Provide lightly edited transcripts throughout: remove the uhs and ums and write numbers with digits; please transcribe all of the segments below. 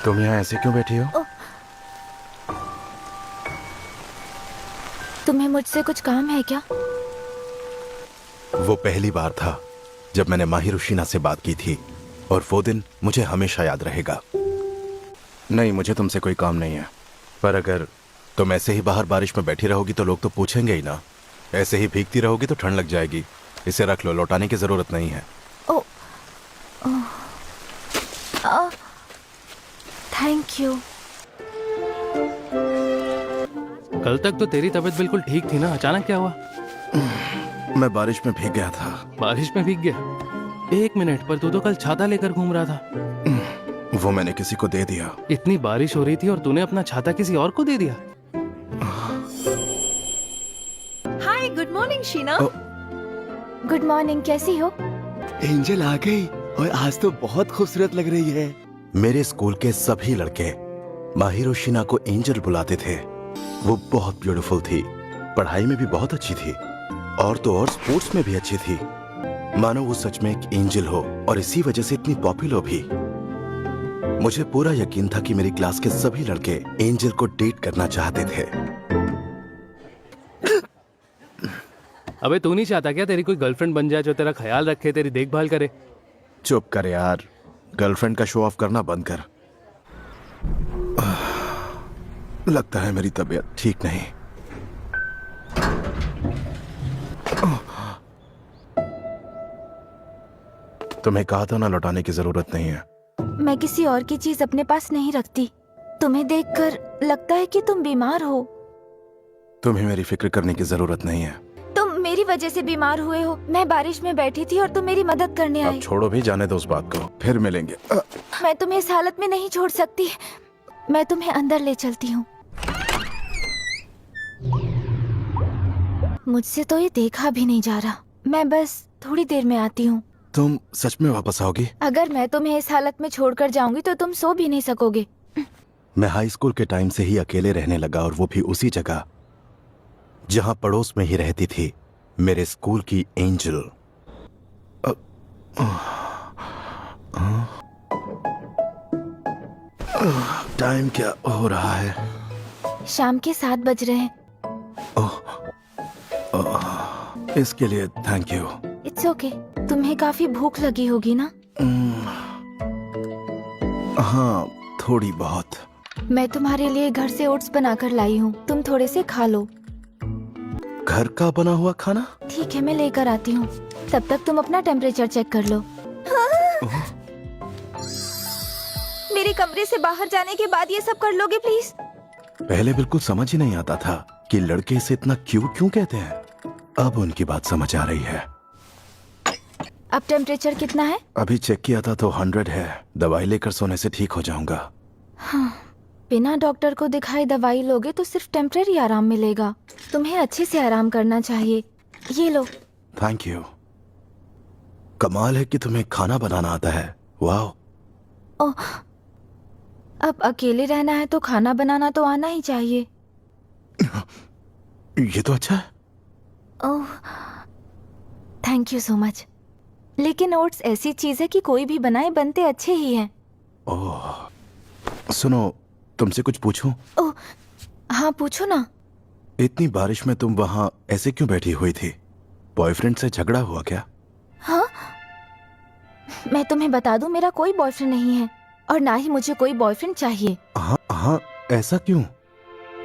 तुम यहाँ ऐसे क्यों बैठी हो? तुम्हें मुझसे कुछ काम है क्या? वो पहली बार था जब मैंने माहिरुशिना से बात की थी और वो दिन मुझे हमेशा याद रहेगा। नहीं, मुझे तुमसे कोई काम नहीं है, पर अगर तुम ऐसे ही बाहर बारिश में बैठी रहोगी तो लोग तो पूछेंगे ही ना। ऐसे ही भीगती रहोगी तो ठंड लग जाएगी। इसे रख लो, लौटाने की जरूरत नहीं है। Thank you. कल तक तो तेरी तबीयत बिल्कुल ठीक थी ना, अचानक क्या हुआ? मैं बारिश में भीग गया था। बारिश में भीग गया? एक मिनट, पर तू तो कल छाता लेकर घूम रहा था। वो मैंने किसी को दे दिया। इतनी बारिश हो रही थी और तूने अपना छाता किसी और को दे दिया? Hi, good morning Sheena. Good morning, कैसी हो? एंजल आ गई और आज तो बहुत खूबसूरत लग रही है। मेरे स्कूल के सभी लड़के माहिरुशिना को एंजल बुलाते थे। वो बहुत ब्यूटीफुल थी, पढ़ाई में भी बहुत अच्छी थी और तो और स्पोर्ट्स में भी अच्छी थी। मानो वो सच में एक एंजल हो और इसी वजह से इतनी पॉपुलर भी। मुझे पूरा यकीन था कि मेरी क्लास के सभी लड़के एंजल को डेट करना चाहते थे। अबे तू नहीं चाहता क्या तेरी कोई गर्लफ्रेंड बन जाए जो तेरा ख्याल रखे, तेरी देखभाल करे? चुप कर यार, गर्लफ्रेंड का शो ऑफ करना बंद कर। लगता है मेरी तबीयत ठीक नहीं। तुम्हें कहा था ना, लौटाने की जरूरत नहीं है। मैं किसी और की चीज अपने पास नहीं रखती। तुम्हें देखकर लगता है कि तुम बीमार हो। तुम्हें मेरी फिक्र करने की जरूरत नहीं है। तुम मेरी वजह से बीमार हुए हो। मैं बारिश में बैठी थी और तुम मेरी मदद करने आए। अब छोड़ो भी, जाने दो उस बात को, फिर मिलेंगे। मैं तुम्हें इस हालत में नहीं छोड़ सकती। मैं तुम्हें अंदर ले चलती हूँ। मुझसे तो ये देखा भी नहीं जा रहा। मैं बस थोड़ी देर में आती हूँ। तुम सच में वापस आओगी? अगर मैं तुम्हें इस हालत में छोड़कर जाऊंगी तो तुम सो भी नहीं सकोगे। मैं हाई स्कूल के टाइम से ही अकेले रहने लगा, और वो भी उसी जगह जहां पड़ोस में ही रहती थी मेरे स्कूल की एंजल। टाइम क्या हो रहा है? शाम के 7 बज रहे हैं। इसके लिए थैंक यू। It's okay. तुम्हें काफी भूख लगी होगी ना? हाँ, थोड़ी बहुत। मैं तुम्हारे लिए घर से ओट्स बनाकर लाई हूँ, तुम थोड़े से खा लो। घर का बना हुआ खाना? ठीक है, मैं लेकर आती हूँ। तब तक तुम अपना टेम्परेचर चेक कर लो। मेरे कमरे से बाहर जाने के बाद ये सब कर लोगे प्लीज? पहले बिल्कुल समझ ही नहीं आता था कि लड़के इसे इतना क्यों कहते हैं। अब उनकी बात समझ आ रही है। अब टेम्परेचर कितना है? अभी चेक किया था तो 100 है। दवाई लेकर सोने से ठीक हो जाऊंगा। हाँ, बिना डॉक्टर को दिखाए दवाई लोगे तो सिर्फ टेम्परेरी आराम मिलेगा। तुम्हें अच्छे से आराम करना चाहिए। ये लो। Thank you. कमाल है कि तुम्हें खाना बनाना आता है। वाह। ओह, अब अकेले रहना है तो खाना बनाना तो आना ही चाहिए। ये तो अच्छा है। ओह, थैंक यू सो मच। लेकिन ओट्स ऐसी चीज है कि कोई भी बनाए बनते अच्छे ही हैं। ओह, सुनो, तुमसे कुछ पूछूं? ओह, हाँ पूछो ना। इतनी बारिश में तुम वहां ऐसे क्यों बैठी हुई थी? बॉयफ्रेंड से झगड़ा हुआ क्या? हाँ, मैं तुम्हें बता दूं, मेरा कोई बॉयफ्रेंड नहीं है और ना ही मुझे कोई बॉयफ्रेंड चाहिए। हाँ हाँ, ऐसा क्यों?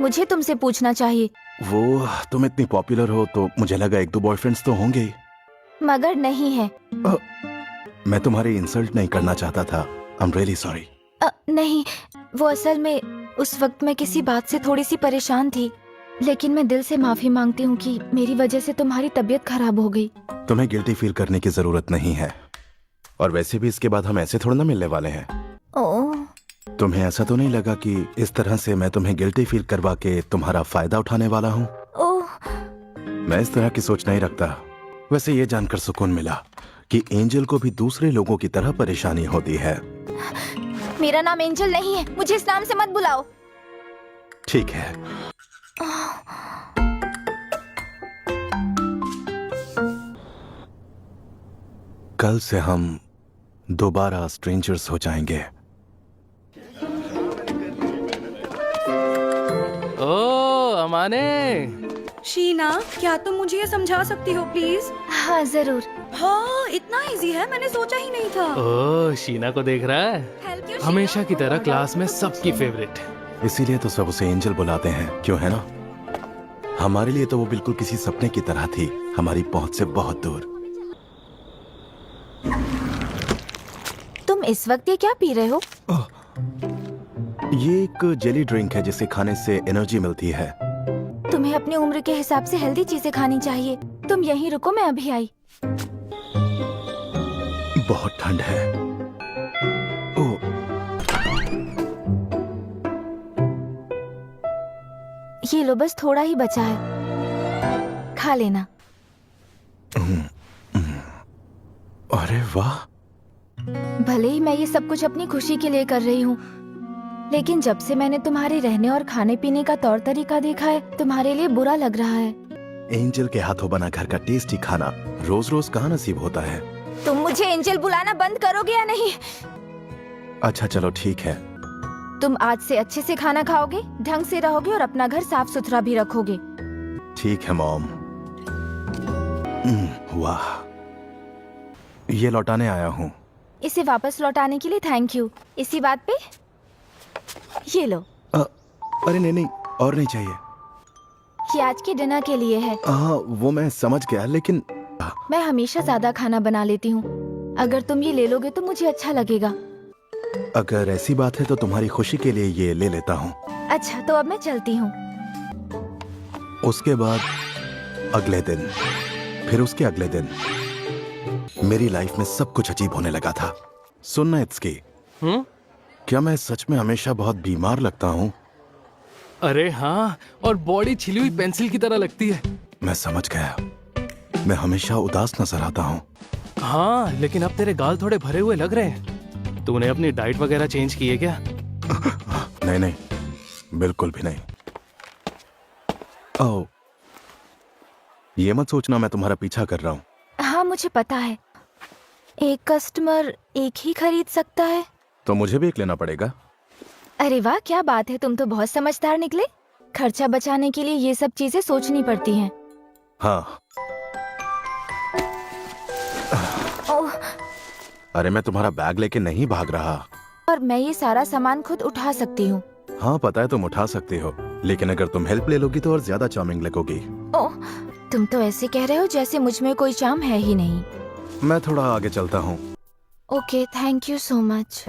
मुझे तुमसे पूछना चाहिए। वो, तुम इतनी पॉपुलर हो तो मुझे लगा 1-2 बॉयफ्रेंड्स तो होंगे ही। मगर नहीं है। मैं तुम्हारी इंसल्ट नहीं करना चाहता था। I am really sorry. नहीं, वो असल में उस वक्त मैं किसी बात से थोड़ी सी परेशान थी। लेकिन मैं दिल से माफी मांगती हूँ कि मेरी वजह से तुम्हारी तबीयत खराब हो गई। तुम्हें गिल्टी फील करने की जरूरत नहीं है, और वैसे भी इसके बाद हम ऐसे थोड़ा ना मिलने वाले हैं। ओह, तुम्हें ऐसा तो नहीं लगा कि इस तरह से मैं तुम्हें गिल्टी फील करवा के तुम्हारा फायदा उठाने वाला हूँ? ओह, मैं इस तरह की सोच नहीं रखता। वैसे ये जानकर सुकून मिला कि एंजल को भी दूसरे लोगों की तरह परेशानी होती है। मेरा नाम एंजल नहीं है, मुझे इस नाम से मत बुलाओ। ठीक है। कल से हम दोबारा स्ट्रेंजर्स हो जाएंगे। माने। शीना, क्या तुम मुझे ये समझा सकती हो प्लीज? हाँ जरूर। हाँ, इतना इजी है, मैंने सोचा ही नहीं था। ओह, शीना को देख रहा है? Thank you, हमेशा शीना। की तरह क्लास में सबकी फेवरेट। इसीलिए तो सब उसे एंजल बुलाते हैं, क्यों है ना? हमारे लिए तो वो बिल्कुल किसी सपने की तरह थी, हमारी पहुंच से बहुत दूर। तुम इस वक्त ये क्या पी रहे हो? ये एक जेली ड्रिंक है जिसे खाने से एनर्जी मिलती है। तुम्हें अपनी उम्र के हिसाब से हेल्दी चीजें खानी चाहिए। तुम यहीं रुको, मैं अभी आई। बहुत ठंड है। ओह, ये लो, बस थोड़ा ही बचा है, खा लेना। अरे वाह। भले ही मैं ये सब कुछ अपनी खुशी के लिए कर रही हूँ, लेकिन जब से मैंने तुम्हारे रहने और खाने पीने का तौर तरीका देखा है, तुम्हारे लिए बुरा लग रहा है। एंजल के हाथों बना घर का टेस्टी खाना रोज रोज कहाँ नसीब होता है। तुम मुझे एंजल बुलाना बंद करोगे या नहीं? अच्छा चलो ठीक है। तुम आज से अच्छे से खाना खाओगे, ढंग से रहोगे और अपना घर साफ सुथरा भी रखोगे। ठीक है मॉम। वाह, ये लौटाने आया हूँ। इसे वापस लौटाने के लिए थैंक यू। इसी बात पे ये लो। अरे नहीं नहीं, और नहीं चाहिए। ये आज के डिनर के लिए है। हाँ वो मैं समझ गया, लेकिन मैं हमेशा ज्यादा खाना बना लेती हूँ। अगर तुम ये ले लोगे तो मुझे अच्छा लगेगा। अगर ऐसी बात है तो तुम्हारी खुशी के लिए ये ले लेता हूँ। अच्छा, तो अब मैं चलती हूँ। उसके बाद अगले दिन, फिर उसके अगले दिन मेरी लाइफ में सब कुछ अजीब होने लगा था। सुनना इत्सकी, क्या मैं सच में हमेशा बहुत बीमार लगता हूँ? अरे हाँ, और बॉडी छिली हुई पेंसिल की तरह लगती है। मैं समझ गया, मैं हमेशा उदास नजर आता हूँ। हाँ, लेकिन अब तेरे गाल थोड़े भरे हुए लग रहे हैं। तूने अपनी डाइट वगैरह चेंज की है क्या? नहीं नहीं, बिल्कुल भी नहीं। ओह, ये मत सोचना मैं तुम्हारा पीछा कर रहा हूँ। हाँ मुझे पता है, एक कस्टमर एक ही खरीद सकता है। तो मुझे भी एक लेना पड़ेगा। अरे वाह, क्या बात है, तुम तो बहुत समझदार निकले। खर्चा बचाने के लिए ये सब चीजें सोचनी पड़ती हैं। हाँ। ओह, अरे मैं तुम्हारा बैग लेके नहीं भाग रहा। और मैं ये सारा सामान खुद उठा सकती हूँ। हाँ पता है तुम उठा सकती हो, लेकिन अगर तुम हेल्प ले लोगी तो और ज्यादा चार्मिंग लगोगी। ओह, तुम तो ऐसे कह रहे हो जैसे मुझ में कोई चार्म है ही नहीं। मैं थोड़ा आगे चलता हूँ। Okay, thank you so much.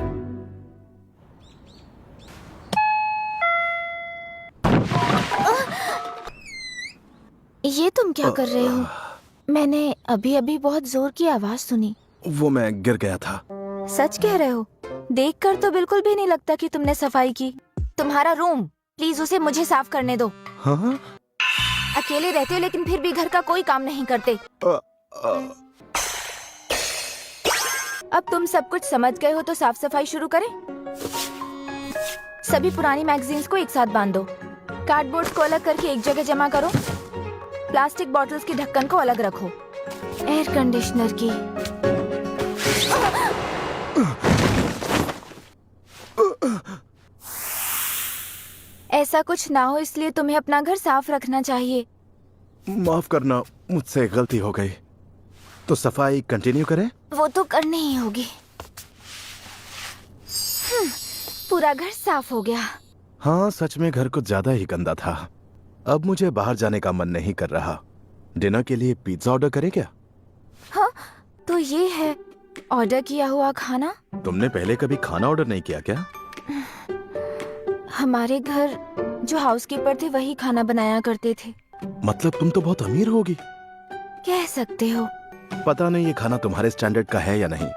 ये तुम क्या कर रहे हो? मैंने अभी अभी बहुत जोर की आवाज सुनी। वो मैं गिर गया था। सच कह रहे हो? देखकर तो बिल्कुल भी नहीं लगता कि तुमने सफाई की। तुम्हारा रूम, प्लीज उसे मुझे साफ करने दो। हाँ? अकेले रहते हो लेकिन फिर भी घर का कोई काम नहीं करते। अब तुम सब कुछ समझ गए हो तो साफ सफाई शुरू करें। सभी पुरानी मैगजीन्स को एक साथ बांध दो। कार्डबोर्ड को अलग करके एक जगह जमा करो। प्लास्टिक बॉटल्स के ढक्कन को अलग रखो। एयर कंडीशनर की ऐसा कुछ ना हो इसलिए तुम्हें अपना घर साफ रखना चाहिए। माफ करना, मुझसे गलती हो गई। तो सफाई कंटिन्यू करें? वो तो करनी ही होगी। पूरा घर साफ हो गया। हाँ सच में घर कुछ ज्यादा ही गंदा था। अब मुझे बाहर जाने का मन नहीं कर रहा। डिनर के लिए पिज्जा ऑर्डर करें क्या? हाँ, तो ये है ऑर्डर किया हुआ खाना। तुमने पहले कभी खाना ऑर्डर नहीं किया क्या? हमारे घर जो हाउसकीपर थे वही खाना बनाया करते थे। मतलब तुम तो बहुत अमीर होगी। कह सकते हो। पता नहीं ये खाना तुम्हारे स्टैंडर्ड का है या नहीं।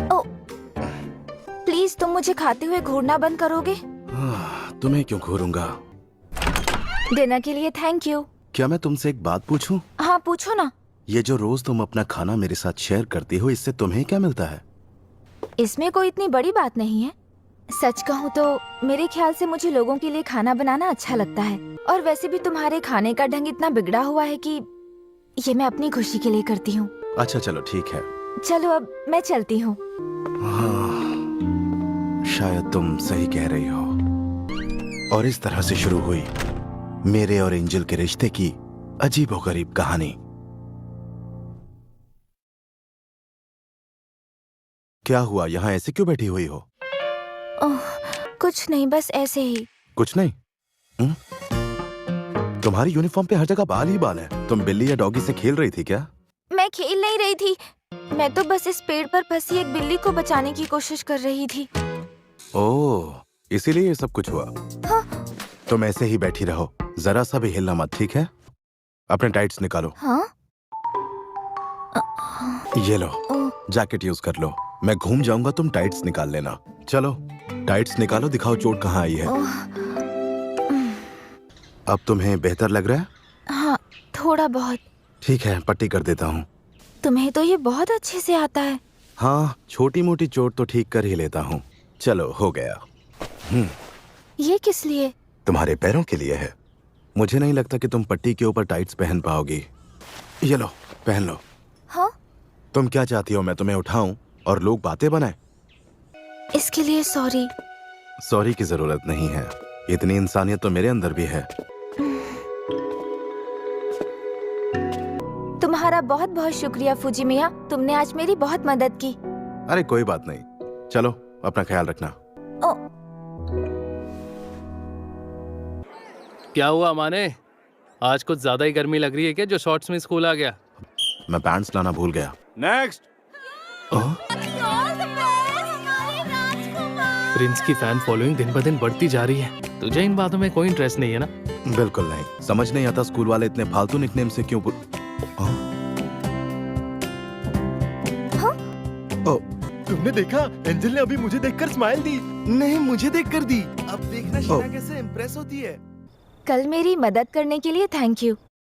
ओ, प्लीज तुम मुझे खाते हुए घूरना बंद करोगे? तुम्हें क्यों घूरूंगा? डिनर के लिए थैंक यू। क्या मैं तुमसे एक बात पूछूं? हाँ पूछो ना। ये जो रोज तुम अपना खाना मेरे साथ शेयर करती हो, इससे तुम्हें क्या मिलता है? इसमें कोई इतनी बड़ी बात नहीं है। सच कहूँ तो मेरे ख्याल से मुझे लोगों के लिए खाना बनाना अच्छा लगता है। और वैसे भी तुम्हारे खाने का ढंग इतना बिगड़ा हुआ है कि ये मैं अपनी खुशी के लिए करती हूँ। अच्छा चलो ठीक है। चलो अब मैं चलती हूँ। हाँ, शायद तुम सही कह रही हो। और इस तरह से शुरू हुई मेरे और एंजल के रिश्ते की अजीबोगरीब कहानी। क्या हुआ, यहाँ ऐसे क्यों बैठी हुई हो? ओह, कुछ नहीं, बस ऐसे ही। कुछ नहीं। तुम्हारी यूनिफॉर्म पे हर जगह बाल ही बाल है। तुम बिल्ली या डॉगी से खेल रही थी क्या? मैं खेल नहीं रही थी, मैं तो बस इस पेड़ पर फंसी एक बिल्ली को बचाने की कोशिश कर रही थी। ओह, इसीलिए ये सब कुछ हुआ। हाँ। तुम ऐसे ही बैठी रहो, जरा सा भी हिलना मत, ठीक है? अपने टाइट्स निकालो। हाँ? ये लो, ओह, जैकेट यूज कर लो। मैं घूम जाऊंगा, तुम टाइट्स निकाल लेना। चलो टाइट्स निकालो, दिखाओ चोट कहाँ आई है। ओह, अब तुम्हें बेहतर लग रहा है? हाँ, थोड़ा बहुत। ठीक है, पट्टी कर देता हूँ। तुम्हें तो ये बहुत अच्छे से आता है। हाँ, छोटी मोटी चोट तो ठीक कर ही लेता हूँ। चलो, हो गया। ये किस लिए? तुम्हारे पैरों के लिए है। मुझे नहीं लगता कि तुम पट्टी के ऊपर टाइट्स पहन पाओगी। ये लो, पहन लो। हाँ? तुम क्या चाहती हो, मैं तुम्हें उठाऊं और लोग बातें बनाएं? इसके लिए सॉरी। सॉरी की जरूरत नहीं है, इतनी इंसानियत तो मेरे अंदर भी है। तुम्हारा बहुत बहुत शुक्रिया फूजी मिया, तुमने आज मेरी बहुत मदद की। अरे कोई बात नहीं, चलो अपना ख्याल रखना। ओ, क्या हुआ माने, आज कुछ ज्यादा ही गर्मी लग रही है क्या जो शॉर्ट्स में स्कूल आ गया? मैं पैंट्स लाना भूल गया। नेक्स्ट। प्रिंस की फैन फॉलोइंग दिन ब दिन बढ़ती जा रही है। तुझे इन बातों में कोई इंटरेस्ट नहीं है ना? बिल्कुल नहीं, समझ नहीं आता स्कूल वाले इतने फालतू निकनेम से क्यों तुमने देखा, एंजल ने अभी मुझे देखकर स्माइल दी। नहीं, मुझे देखकर दी। अब देखना शीना कैसे इम्प्रेस होती है। कल मेरी मदद करने के लिए थैंक यू।